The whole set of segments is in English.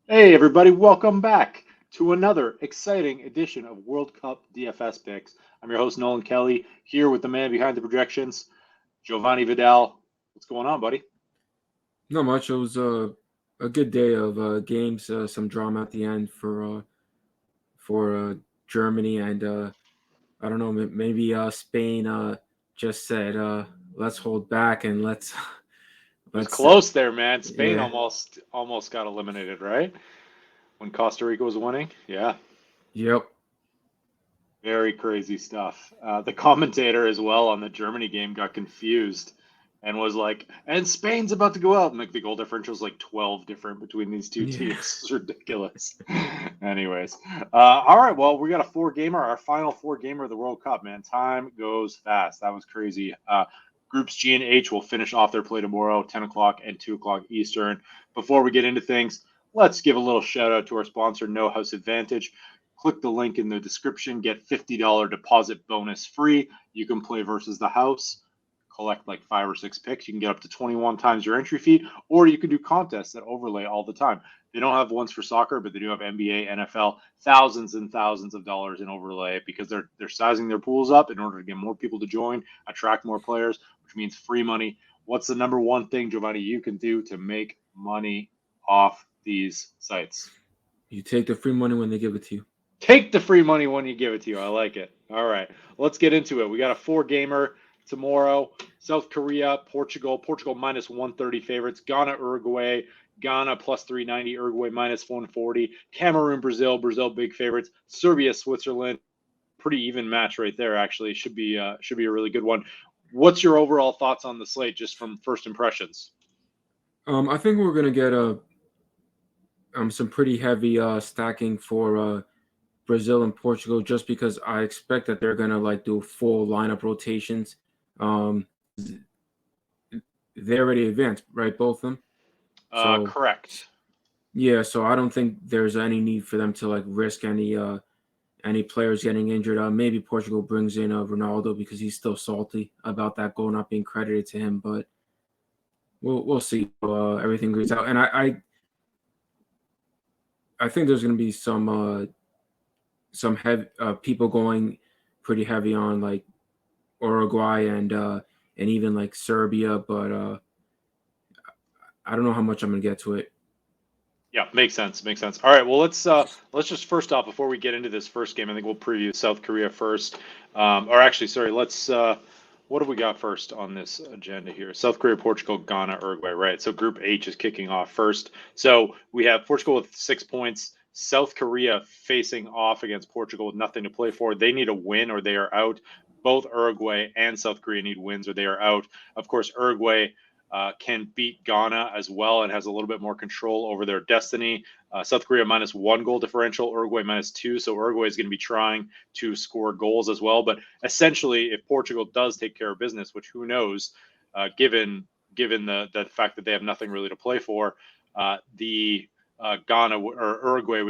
Hey, everybody, welcome back to another exciting edition of World Cup DFS picks. I'm your host, Nolan Kelly, here with the man behind the projections, Jovanni Vidal. What's going on, buddy? Not much. It was a good day of games. Some drama at the end for Germany, and I don't know. Maybe Spain just said, "Let's hold back and let's It was let's close there, man. Spain yeah, almost got eliminated, right? When Costa Rica was winning. Yeah, yep, very crazy stuff. The commentator as well on the Germany game got confused and was like, and Spain's about to go out. And like the goal differential is like 12 different between these two yeah." teams. It's ridiculous. Anyways, all right. Well, we got a four gamer, our final four gamer of the World Cup, man. Time goes fast. That was crazy. Groups G and H will finish off their play tomorrow, 10 o'clock and 2 o'clock Eastern. Before we get into things, let's give a little shout out to our sponsor, No House Advantage. Click the link in the description, get $50 deposit bonus free. You can play versus the house, collect like 5 or 6 picks. You can get up to 21 times your entry fee, or you can do contests that overlay all the time. They don't have ones for soccer, but they do have NBA, NFL, thousands and thousands of dollars in overlay because they're sizing their pools up in order to get more people to join, attract more players, which means free money. What's the number one thing, Giovanni, you can do to make money off these sites? You take the free money when they give it to you. Take the free money when you give it to you. I like it. All right, let's get into it. We got a four gamer tomorrow. South Korea, Portugal. Portugal minus 130 favorites. Ghana, Uruguay. Ghana plus 390. Uruguay minus 140. Cameroon, Brazil. Brazil big favorites. Serbia, Switzerland. Pretty even match right there. Actually, should be a really good one. What's your overall thoughts on the slate, just from first impressions? I think we're gonna get some pretty heavy stacking for Brazil and Portugal, just because I expect that they're gonna like do full lineup rotations. Um, they already advanced, right? Both of them. So Correct. yeah, so I don't think there's any need for them to like risk any players getting injured. Maybe Portugal brings in Ronaldo because he's still salty about that goal not being credited to him, but we'll see. Everything goes out, and I think there's going to be some heavy people going pretty heavy on like Uruguay and even like Serbia, but I don't know how much I'm going to get to it. Yeah, makes sense. Makes sense. All right. Well, let's just first off, before we get into this first game, I think we'll preview South Korea first. Or actually, sorry. Let's. What have we got first on this agenda here? South Korea, Portugal, Ghana, Uruguay. Right. So Group H is kicking off first. So we have Portugal with 6 points. South Korea facing off against Portugal with nothing to play for. They need a win or they are out. Both Uruguay and South Korea need wins or they are out. Of course, Uruguay can beat Ghana as well and has a little bit more control over their destiny. South Korea minus 1 goal differential, Uruguay minus two. So Uruguay is going to be trying to score goals as well. But essentially, if Portugal does take care of business, which who knows, given the fact that they have nothing really to play for, the Ghana or Uruguay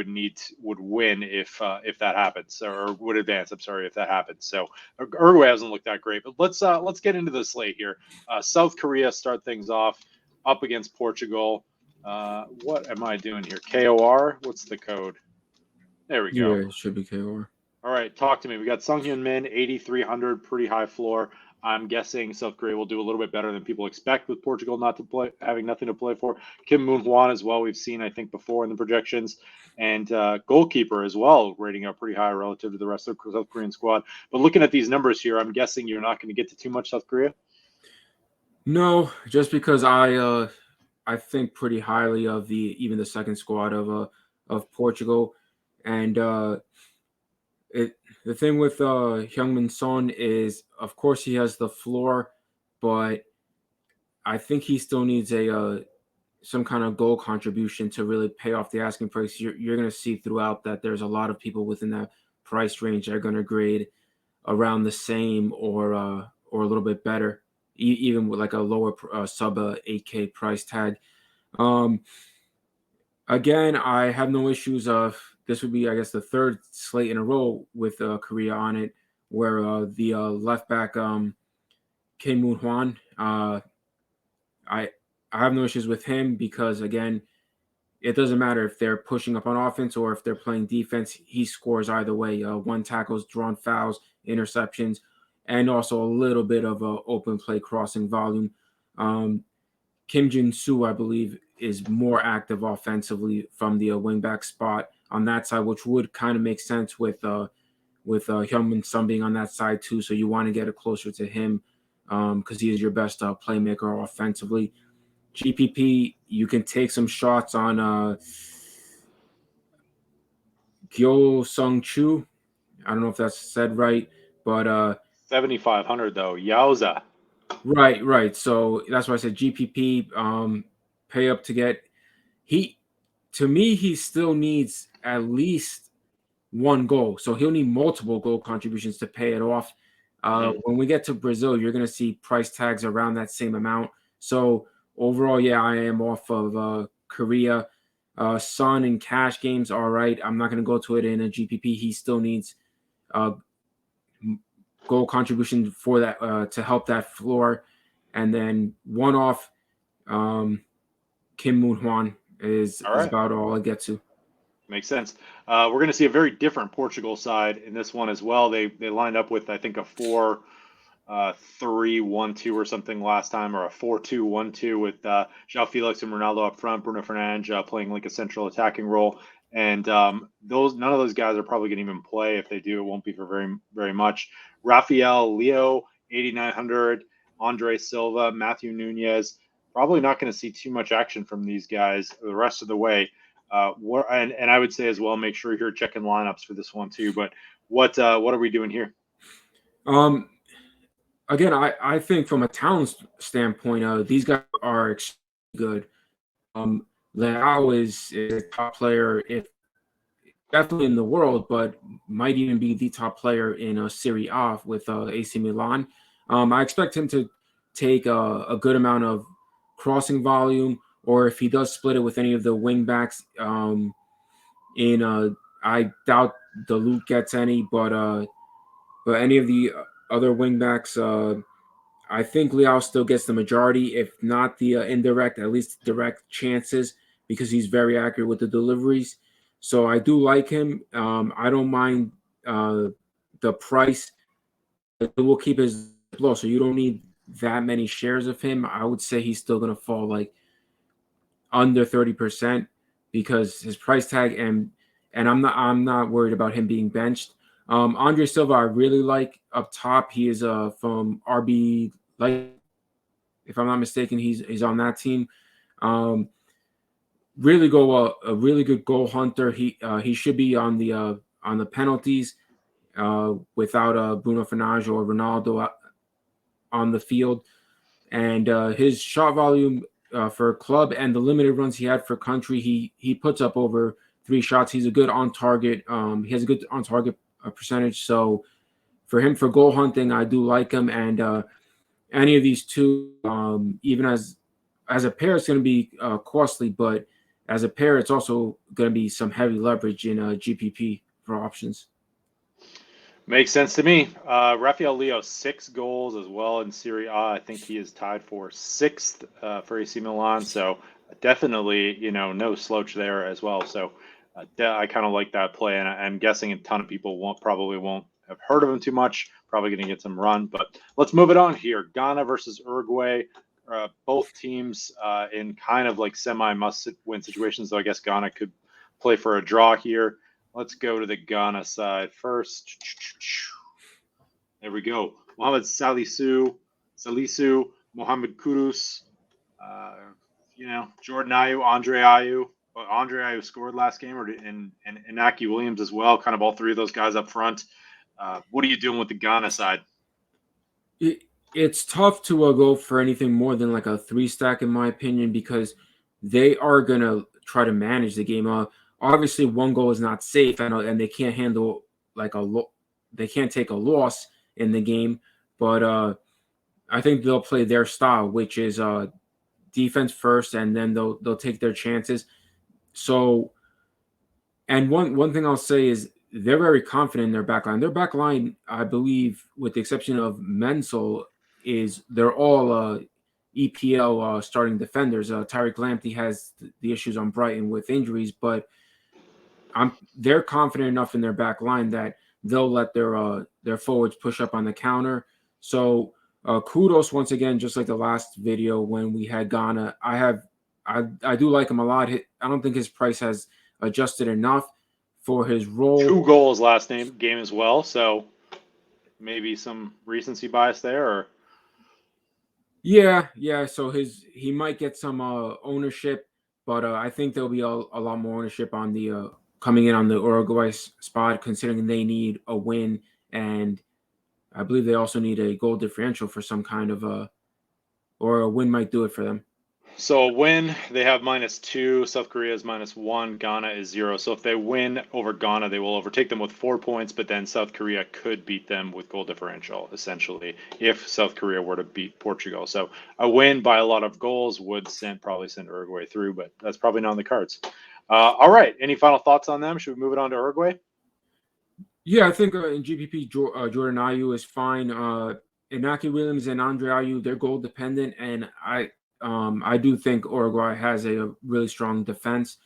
would win if that happens, or would advance. I'm sorry if that happens. So Uruguay hasn't looked that great, but let's get into the slate here. South Korea start things off up against Portugal. What am I doing here? KOR. What's the code? There we Yeah, go. it should be KOR. All right, talk to me. We got Sung Hyun Min, 8,300, pretty high floor. I'm guessing South Korea will do a little bit better than people expect with Portugal not to play, having nothing to play for. Kim Moon Hwan as well. We've seen, I think, before in the projections, and goalkeeper as well, rating out pretty high relative to the rest of the South Korean squad. But looking at these numbers here, I'm guessing you're not going to get to too much South Korea. No, just because I think pretty highly of the even the second squad of Portugal, and it the thing with Heung-min Son is, of course, he has the floor, but I think he still needs a some kind of goal contribution to really pay off the asking price. You're going to see throughout that there's a lot of people within that price range that are going to grade around the same or a little bit better, even with like a lower sub 8K price tag. Um, Again, I have no issues of this would be, I guess, the third slate in a row with Korea on it, where the left back Kim Moon Hwan, I I have no issues with him because again, it doesn't matter if they're pushing up on offense or if they're playing defense. He scores either way. 1 tackles, drawn fouls, interceptions, and also a little bit of open play crossing volume. Kim Jin-soo, I believe, is more active offensively from the wingback spot on that side, which would kind of make sense with Hyunmin Son being on that side too. So you want to get it closer to him because he is your best playmaker offensively. GPP, you can take some shots on Gyo Sung Chu. I don't know if that's said right, but 7,500 though. Yowza. right. So that's why I said GPP. Pay up to get he. To me, he still needs at least 1 goal, so he'll need multiple goal contributions to pay it off. When we get to Brazil, you're going to see price tags around that same amount. So overall, yeah, I am off of Korea. Son in cash games, all right. I'm not going to go to it in a GPP. He still needs goal contribution for that to help that floor. And then one off Kim Moon-hwan is about all I get to. Makes sense. We're going to see a very different Portugal side in this one as well. They lined up with, I think, a 4-3-1-2 or something last time, or a 4-2-1-2 with João Felix and Ronaldo up front, Bruno Fernandes playing like a central attacking role. And none of those guys are probably going to even play. If they do, it won't be for very, very much. Rafael Leo, 8,900. Andre Silva, Matthew Nunez. Probably not going to see too much action from these guys the rest of the way. And I would say as well, make sure you're checking lineups for this one too. But what are we doing here? Again, I think from a talent standpoint, these guys are extremely good. Leao is a top player, if definitely in the world, but might even be the top player in Serie A with AC Milan. I expect him to take a good amount of crossing volume, or if he does split it with any of the wing backs, I doubt Dalot gets any, but any of the other wing backs, I think Leao still gets the majority, if not the indirect, at least direct chances, because he's very accurate with the deliveries. So I do like him. I don't mind the price. It will keep his low, so you don't need that many shares of him. I would say he's still going to fall like under 30% because his price tag and I'm not worried about him being benched. Andre Silva, I really like up top. He is from RB, like if I'm not mistaken, he's on that team. Really a really good goal hunter. He should be on the penalties without Bruno Fernandes or Ronaldo on the field, and his shot volume for club and the limited runs he had for country, he puts up over 3 shots. He's a good on target. He has a good on target percentage. So for him, for goal hunting, I do like him. And any of these two, even as a pair, it's going to be costly, but as a pair, it's also going to be some heavy leverage in GPP for options. Makes sense to me. Rafael Leo, 6 goals as well in Serie A. I think he is tied for 6th for AC Milan. So definitely, no slouch there as well. So I kind of like that play, and I'm guessing a ton of people probably won't have heard of him too much. Probably going to get some run, but let's move it on here. Ghana versus Uruguay. Both teams in kind of like semi-must-win situations. So I guess Ghana could play for a draw here. Let's go to the Ghana side first. There we go. Mohamed Salisu, Mohamed Kudus, Jordan Ayew, Andre Ayew. Andre Ayew scored last game, and Inaki Williams as well. Kind of all 3 of those guys up front. What are you doing with the Ghana side? It's tough to go for anything more than like a 3 stack, in my opinion, because they are going to try to manage the game. Obviously, 1 goal is not safe, and they can't handle they can't take a loss in the game. But I think they'll play their style, which is defense first, and then they'll take their chances. So, and one thing I'll say is they're very confident in their backline. Their backline, I believe, with the exception of Mensel, they're all EPL starting defenders. Tariq Lamptey has the issues on Brighton with injuries, but they're confident enough in their back line that they'll let their forwards push up on the counter. So kudos once again, just like the last video when we had Ghana. I do like him a lot. I don't think his price has adjusted enough for his role. 2 goals last game as well, so maybe some recency bias there, or yeah. So he might get some ownership, but I think there'll be a lot more ownership on the coming in on the Uruguay spot, considering they need a win, and I believe they also need a goal differential for some kind of or a win might do it for them. So a win, they have -2. South Korea is -1. Ghana is 0. So if they win over Ghana, they will overtake them with 4 points. But then South Korea could beat them with goal differential, essentially, if South Korea were to beat Portugal. So a win by a lot of goals would probably send Uruguay through, but that's probably not in the cards. All right. Any final thoughts on them? Should we move it on to Uruguay? Yeah, I think in GPP, Jordan Ayew is fine. Inaki Williams and Andre Ayew, they're goal dependent, and I do think Uruguay has a really strong defense.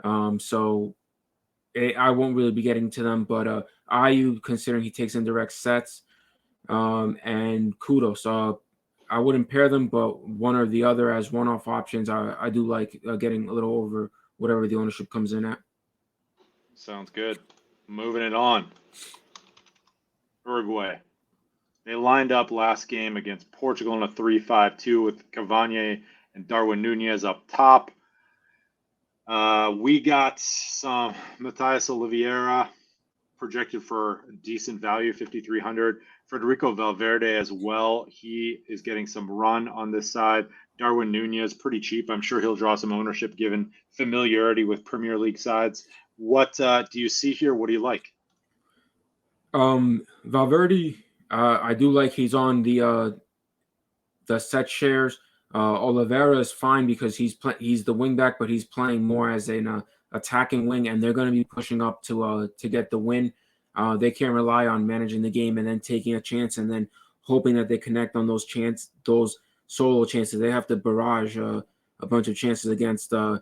So I won't really be getting to them, but Ayew, considering he takes indirect sets, and kudos. I wouldn't pair them, but one or the other as one-off options. I do like getting a little over whatever the ownership comes in at. Sounds good. Moving it on. Uruguay. They lined up last game against Portugal in a 3-5-2 with Cavani and Darwin Nunez up top. We got some Matthias Oliveira projected for decent value, 5,300. Federico Valverde as well. He is getting some run on this side. Darwin Nunez, pretty cheap. I'm sure he'll draw some ownership given familiarity with Premier League sides. What do you see here? What do you like? Valverde, I do like he's on the set shares. Oliveira is fine because he's the wing back, but he's playing more as an attacking wing, and they're going to be pushing up to get the win. They can't rely on managing the game and then taking a chance and then hoping that they connect on those solo chances. They have to barrage a bunch of chances against this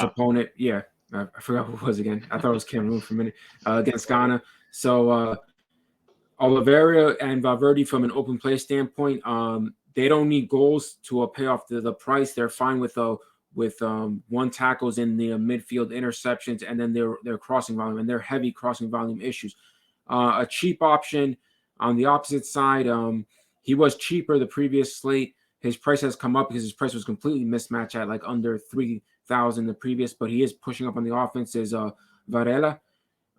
opponent. Yeah, I forgot who it was again. I thought it was Cameroon for a minute against Ghana. So Oliveira and Valverde, from an open play standpoint, they don't need goals to pay off the price. They're fine with one tackles in the midfield, interceptions, and then their crossing volume, and their heavy crossing volume issues. A cheap option on the opposite side. He was cheaper the previous slate. His price has come up because his price was completely mismatched at like under 3,000 the previous, but he is pushing up on the offense. Is Varela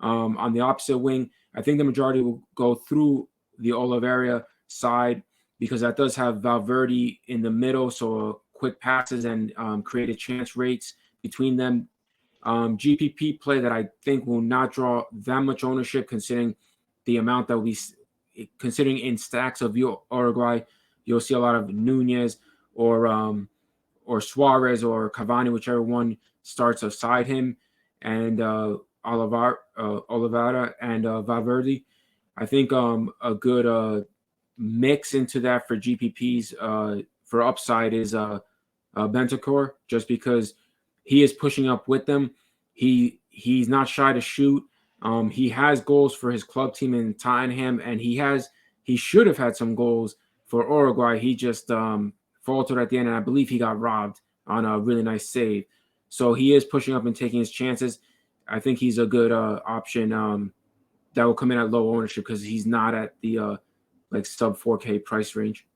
on the opposite wing. I think the majority will go through the Oliveira side because that does have Valverde in the middle, so quick passes and created chance rates between them. GPP play that I think will not draw that much ownership, considering the amount that considering in stacks of Uruguay, you'll see a lot of Nunez or Suarez or Cavani, whichever one starts aside him, and Oliveira and Valverde. I think a good mix into that for GPPs for upside is Bentancur, just because he is pushing up with them. He's not shy to shoot. He has goals for his club team in Tottenham, and he should have had some goals for Uruguay. He just faltered at the end, and I believe he got robbed on a really nice save. So he is pushing up and taking his chances. I think he's a good option that will come in at low ownership because he's not at the like sub 4K price range.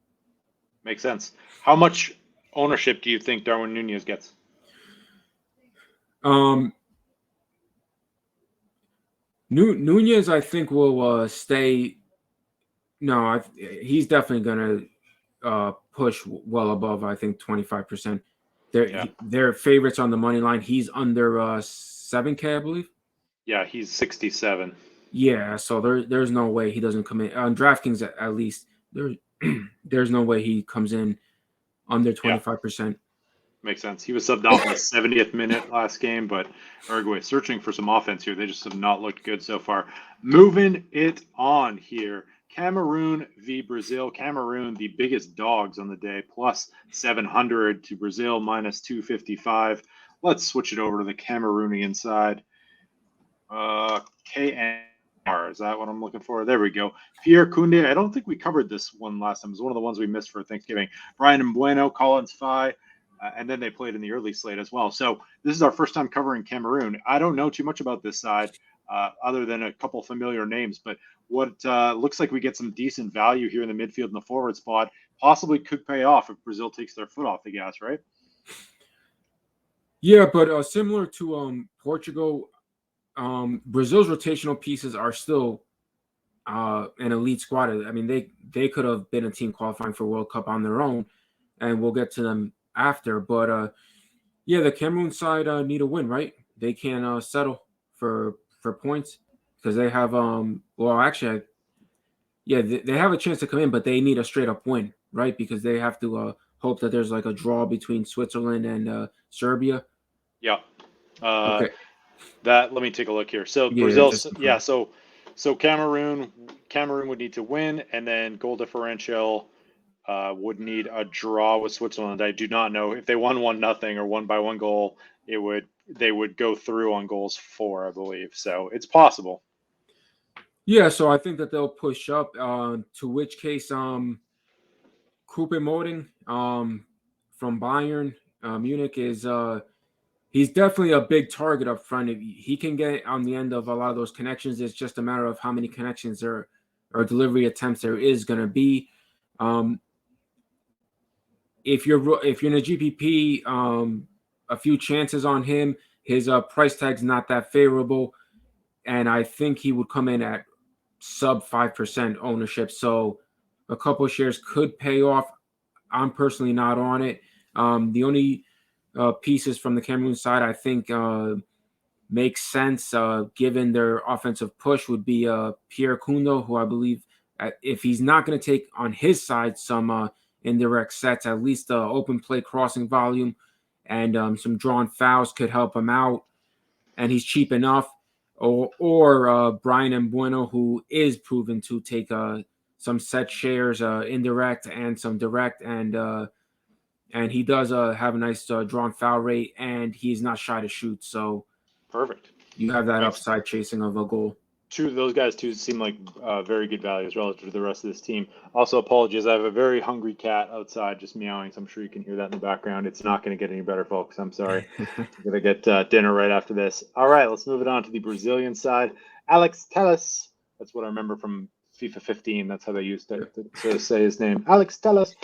Makes sense. How much ownership do you think Darwin Nunez gets? Nunez, I think, will stay. No, he's definitely going to push well above, I think, 25%. They're favorites on the money line. He's under 7K, I believe. Yeah, he's 67. Yeah, so there's no way he doesn't come in on DraftKings at least. There's no way he comes in under 25%. Makes sense. He was subbed off in the 70th minute last game, but Uruguay searching for some offense here. They just have not looked good so far. Moving it on here. Cameroon v Brazil. Cameroon, the biggest dogs on the day, plus 700 to Brazil, minus 255. Let's switch it over to the Cameroonian side. KNR, is that what I'm looking for? There we go. Pierre Koundé. I don't think we covered this one last time. It was one of the ones we missed for Thanksgiving. Brian Mbueno, Collins Fye, and then they played in the early slate as well. So this is our first time covering Cameroon. I don't know too much about this side other than a couple familiar names, but what looks like we get some decent value here in the midfield and the forward spot possibly could pay off if Brazil takes their foot off the gas, right? Yeah, but similar to Portugal, Brazil's rotational pieces are still an elite squad. I mean, they could have been a team qualifying for World Cup on their own, and we'll get to them after. But yeah, the Cameroon side need a win, right? They can't settle for points because they have well, actually, yeah, they have a chance to come in, but they need a straight up win, right? Because they have to hope that there's like a draw between Switzerland and Serbia. Yeah. Okay. That let me take a look here. So Yeah, Brazil, just yeah. So Cameroon would need to win, and then goal differential would need a draw with Switzerland. I do not know if they won 1-0 or won by 1 goal. They would go through on goals 4, I believe. So it's possible. Yeah, so I think that they'll push up. To which case, Krupe Moding from Bayern Munich is he's definitely a big target up front. If he can get on the end of a lot of those connections, it's just a matter of how many connections there or delivery attempts there is going to be. If you're in a GPP, a few chances on him. His price tag's not that favorable, and I think he would come in at sub 5% ownership. So a couple of shares could pay off. I'm personally not on it. The only pieces from the Cameroon side I think makes sense given their offensive push would be Pierre Koundé, who I believe if he's not going to take on his side some indirect sets, at least open play crossing volume and some drawn fouls could help him out. And he's cheap enough. Or Brian Mbueno, who is proven to take some set shares, indirect and some direct, and he does have a nice drawn foul rate, and he's not shy to shoot. So perfect. You have that upside chasing of a goal. Two of those guys too seem like very good values relative to the rest of this team. Also, apologies, I have a very hungry cat outside just meowing, so I'm sure you can hear that in the background. It's not going to get any better, folks. I'm sorry. I'm going to get dinner right after this. All right, let's move it on to the Brazilian side. Alex Telles, that's what I remember from FIFA 15. That's how they used to say his name. Alex Telles.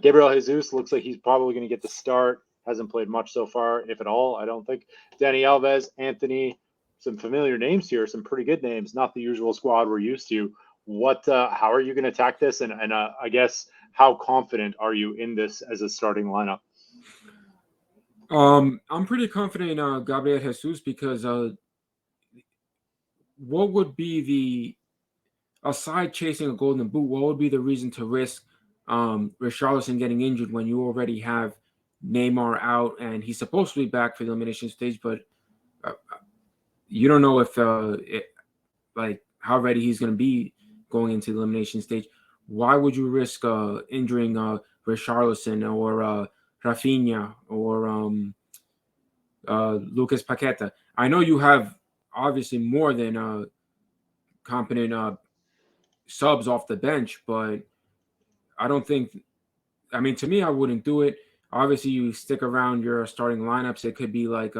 Gabriel Jesus looks like he's probably going to get the start. Hasn't played much so far, if at all, I don't think. Dani Alves, Anthony. Some familiar names here, some pretty good names, not the usual squad we're used to. How are you going to attack this? And I guess how confident are you in this as a starting lineup? I'm pretty confident in Gabriel Jesus because what would be aside chasing a golden boot, what would be the reason to risk Richarlison getting injured when you already have Neymar out and he's supposed to be back for the elimination stage, but you don't know if how ready he's going to be going into the elimination stage. Why would you risk injuring Richarlison or Rafinha or Lucas Paqueta? I know you have obviously more than competent subs off the bench, but I don't think. I mean, to me, I wouldn't do it. Obviously, you stick around your starting lineups. It could be like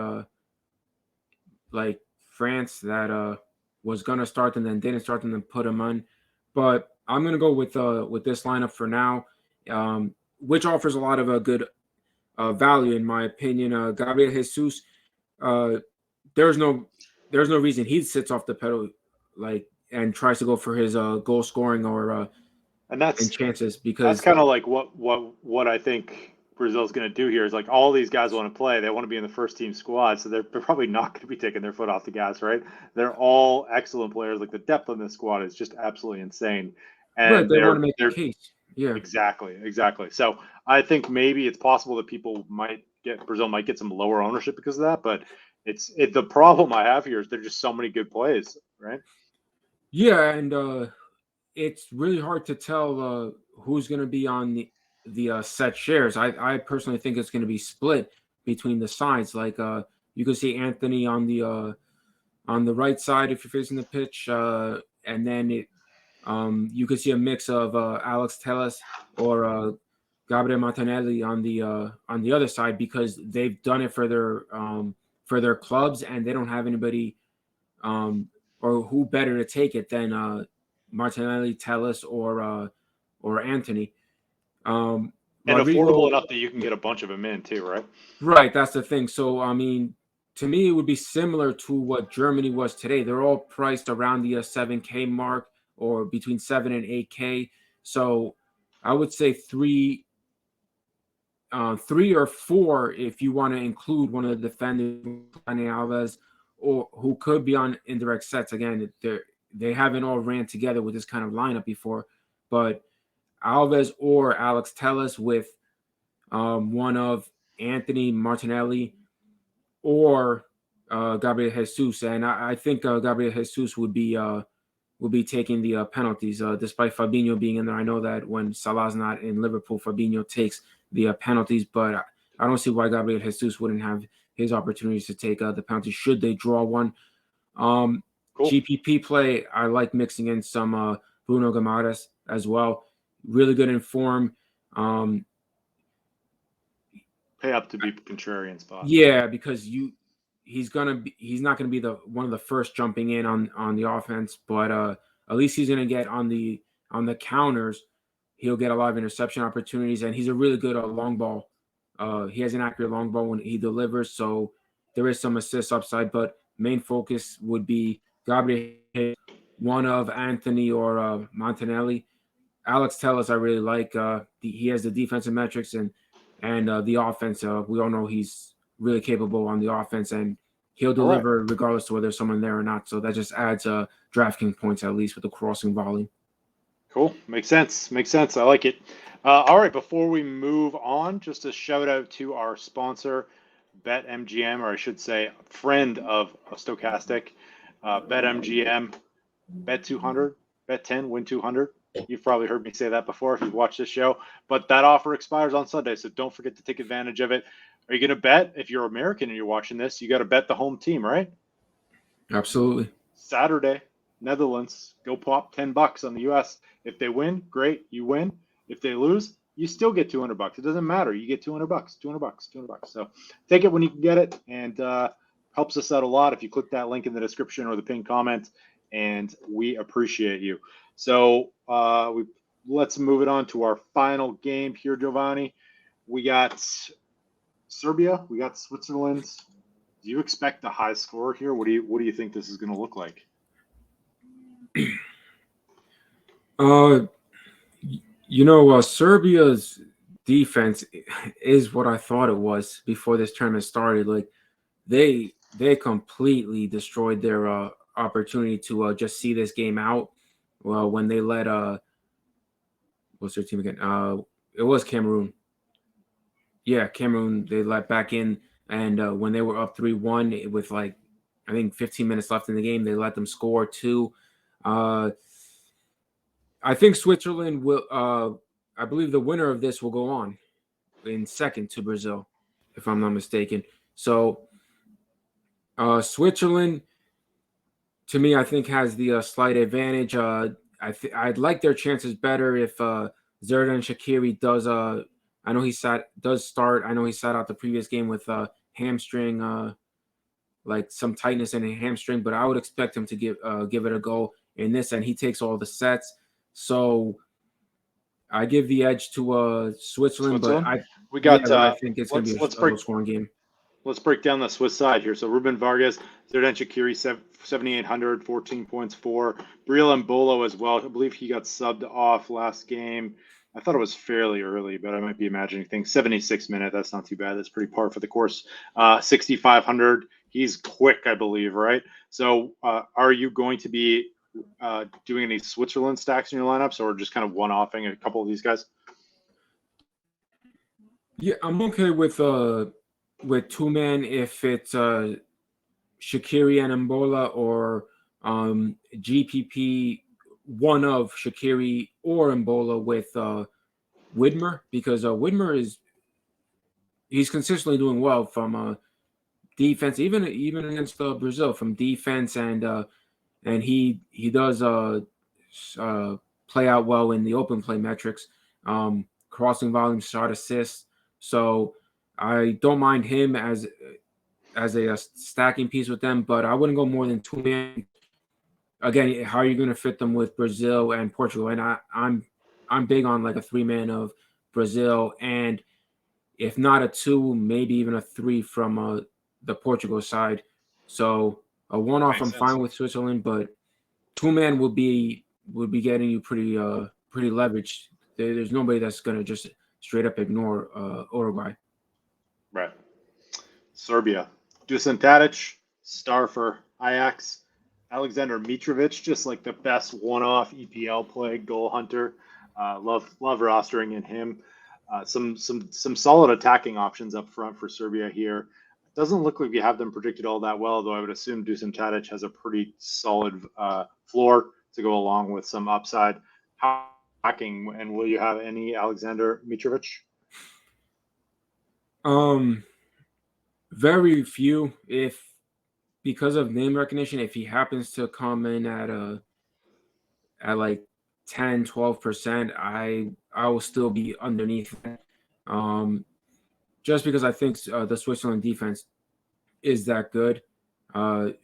France that was gonna start and then didn't start and then put them on. But I'm gonna go with this lineup for now, which offers a lot of good value in my opinion. Gabriel Jesus, there's no reason he sits off the pedal and tries to go for his goal scoring or and that's chances because that's kind of like what I think Brazil's going to do here is like all these guys want to play. They want to be in the first team squad, so they're probably not going to be taking their foot off the gas, right? They're all excellent players. Like the depth on this squad is just absolutely insane. And right, they want to make a case. Yeah, exactly. So I think maybe it's possible that Brazil might get some lower ownership because of that. But the problem I have here is there's just so many good plays, right? Yeah, and it's really hard to tell who's going to be on the set shares. I personally think it's going to be split between the sides. Like you could see Anthony on the right side if you're facing the pitch, and then you could see a mix of Alex Telles or Gabriel Martinelli on the other side, because they've done it for their clubs, and they don't have anybody or who better to take it than Martinelli, Telles, or Anthony. And Rodrigo, affordable enough that you can get a bunch of them in too, right? right? That's the thing. So I mean, to me, it would be similar to what Germany was today. They're all priced around the 7K mark, or between 7 and 8K. So I would say three or four if you want to include one of the defenders, Alves, or who could be on indirect sets. Again, they haven't all ran together with this kind of lineup before, but Alves or Alex Telles with one of Anthony, Martinelli, or Gabriel Jesus, and I think Gabriel Jesus would be taking the penalties, despite Fabinho being in there. I know that when Salah's not in Liverpool, Fabinho takes the penalties, but I don't see why Gabriel Jesus wouldn't have his opportunities to take the penalties should they draw one. Cool. GPP play, I like mixing in some Bruno Guimaraes as well. Really good in form. Pay up to be contrarian spot. Yeah, because he's not gonna be the one of the first jumping in on the offense, but at least he's gonna get on the counters. He'll get a lot of interception opportunities, and he's a really good long ball. He has an accurate long ball when he delivers, so there is some assist upside. But main focus would be Gabriel, one of Anthony or Montanelli. Alex Telles, I really like. He has the defensive metrics and the offense. We all know he's really capable on the offense, and he'll deliver regardless of whether there's someone there or not. So that just adds DraftKings points, at least with the crossing volume. Cool. Makes sense. I like it. All right. Before we move on, just a shout out to our sponsor, BetMGM, or I should say, friend of Stokastic. BetMGM, bet 200, bet 10, win 200. You've probably heard me say that before if you've watched this show, but that offer expires on Sunday, so don't forget to take advantage of it. Are you going to bet? If you're American and you're watching this, you got to bet the home team, right? Absolutely. Saturday, Netherlands, go pop $10 on the U.S. If they win, great, you win. If they lose, you still get $200. It doesn't matter. You get $200, $200. So take it when you can get it, and helps us out a lot if you click that link in the description or the pinned comment, and we appreciate you. So let's move it on to our final game here, Jovanni. We got Serbia, we got Switzerland. Do you expect a high score here? What do you think this is going to look like? Serbia's defense is what I thought it was before this tournament started. Like they completely destroyed their opportunity to just see this game out. Well, when they let what's their team again? It was Cameroon. Yeah, Cameroon. They let back in, and when they were up 3-1 with I think 15 minutes left in the game, they let them score 2. I think Switzerland will. I believe the winner of this will go on in second to Brazil, if I'm not mistaken. So Switzerland, to me, I think has the slight advantage. I'd like their chances better if Xherdan Shaqiri does. I know does start. I know he sat out the previous game with hamstring, like some tightness in a hamstring. But I would expect him to give it a go in this, and he takes all the sets. So I give the edge to Switzerland, but I think it's going to be a low-scoring game. Let's break down the Swiss side here. So Ruben Vargas, Xherdan Shaqiri, 7,800, 14 points for. Breel Mbolo as well. I believe he got subbed off last game. I thought it was fairly early, but I might be imagining things. 76 minute, that's not too bad. That's pretty par for the course. 6,500. He's quick, I believe, right? So are you going to be doing any Switzerland stacks in your lineups, or just kind of one-offing a couple of these guys? Yeah, I'm okay with 2-man if it's Shaqiri and Mbola, or GPP one of Shaqiri or Mbola with Widmer, because Widmer he's consistently doing well from defense, even against Brazil, from defense, and he does play out well in the open play metrics, crossing volume, shot assists. So I don't mind him as a stacking piece with them, but I wouldn't go more than 2 man. Again, how are you going to fit them with Brazil and Portugal? And I'm big on like a 3-man of Brazil, and if not a 2, maybe even a 3 from the Portugal side. So a 1-off, I'm fine with Switzerland, but 2-man will be getting you pretty leveraged. There's nobody that's going to just straight up ignore Uruguay. Right. Serbia. Dusan Tadic, star for Ajax. Alexander Mitrovic, just like the best one-off EPL play, goal hunter. Love rostering in him. Some solid attacking options up front for Serbia here. Doesn't look like we have them predicted all that well, though I would assume Dusan Tadic has a pretty solid floor to go along with some upside. How attacking, and will you have any Alexander Mitrovic? Very few, if because of name recognition, if he happens to come in at like 10-12%, I will still be underneath that. Just because I think the Switzerland defense is that good, and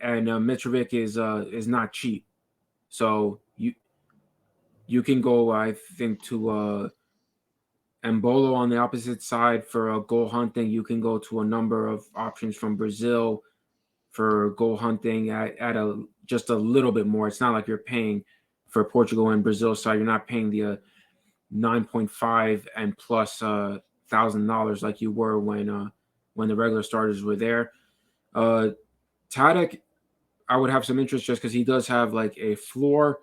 Mitrovic is not cheap, so you can go, I think, to Embolo on the opposite side for goal hunting. You can go to a number of options from Brazil for goal hunting at just a little bit more. It's not like you're paying for Portugal and Brazil side. You're not paying the 9.5 and plus $1,000 like you were when the regular starters were there. Tadic, I would have some interest just because he does have like a floor,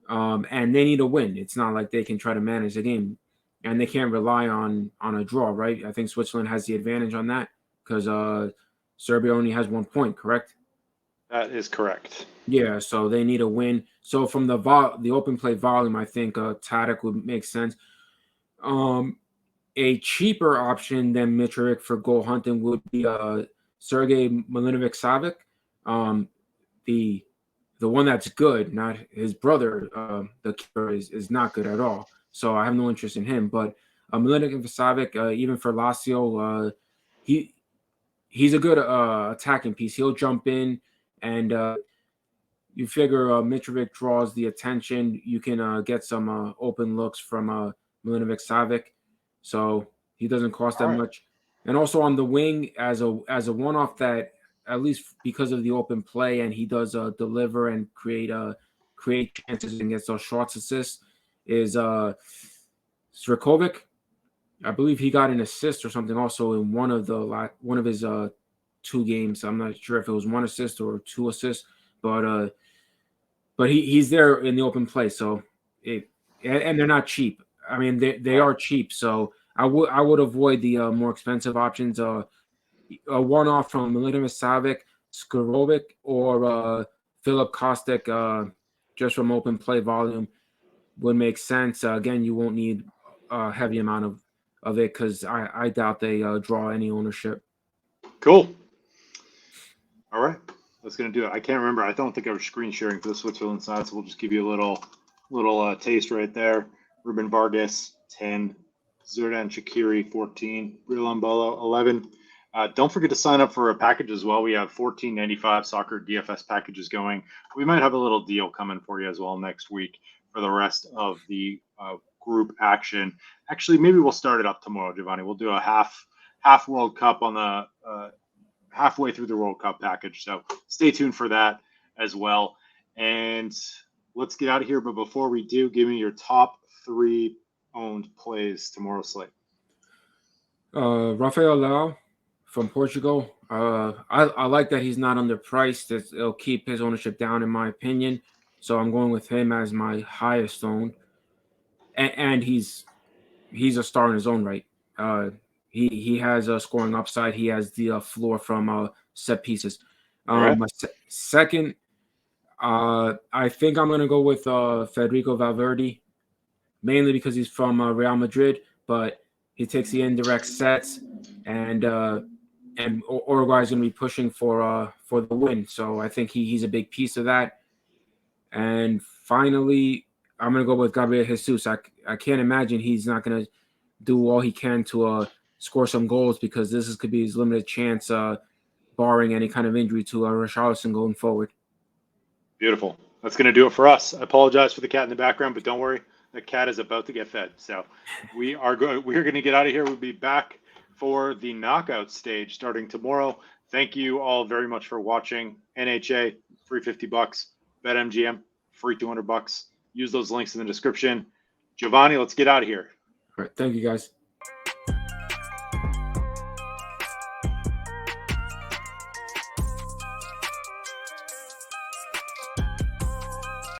and they need a win. It's not like they can try to manage the game, and they can't rely on a draw, right? I think Switzerland has the advantage on that because Serbia only has 1 point, correct? That is correct. Yeah, so they need a win. So from the open play volume, I think Tadic would make sense. A cheaper option than Mitrovic for goal hunting would be Sergei Milinovic-Savic, the one that's good, not his brother. The keeper is not good at all. So I have no interest in him. But Milinovic-Savic, even for Lazio, he's a good attacking piece. He'll jump in, and you figure Mitrovic draws the attention. You can get some open looks from Milinovic-Savic, so he doesn't cost that much. And also on the wing, as a one-off, that at least because of the open play, and he does deliver and create chances and gets those shots assists, is Svrkovic. I believe he got an assist or something also in one of his 2 games. I'm not sure if it was 1 assist or 2 assists, but he's there in the open play. So and they're not cheap. I mean, they are cheap. So I would avoid the more expensive options. A one-off from Milinovic-Savic, Skorovic, or Filip Kostic, just from open play volume, would make sense. Again, you won't need a heavy amount of it because I doubt they draw any ownership. Cool. All right, that's gonna do it. I can't remember. I don't think I was screen sharing for the Switzerland side, so we'll just give you a little taste right there. Ruben Vargas 10, Xherdan Shaqiri 14, Brillon Bolo 11. Don't forget to sign up for a package as well. We have $14.95 soccer DFS packages going. We might have a little deal coming for you as well next week for the rest of the group action. Actually, maybe we'll start it up tomorrow, Jovanni. We'll do a half World Cup on the halfway through the World Cup package. So stay tuned for that as well. And let's get out of here. But before we do, give me your top 3 owned plays tomorrow's slate. Rafael Leao from Portugal. I like that he's not underpriced. It'll keep his ownership down, in my opinion. So I'm going with him as my highest owned. And he's a star in his own right. He has a scoring upside. He has the floor from set pieces. Right. My second, I think I'm gonna go with Federico Valverde, mainly because he's from Real Madrid, but he takes the indirect sets, and Uruguay is gonna be pushing for the win. So I think he's a big piece of that. And finally, I'm gonna go with Gabriel Jesus. I can't imagine he's not gonna do all he can to score some goals, because could be his limited chance, barring any kind of injury to Richarlison going forward. Beautiful. That's going to do it for us. I apologize for the cat in the background, but don't worry, the cat is about to get fed. So we're going to get out of here. We'll be back for the knockout stage starting tomorrow. Thank you all very much for watching. NHA, free $50. BetMGM, free $200. Use those links in the description. Jovanni, let's get out of here. All right, thank you guys.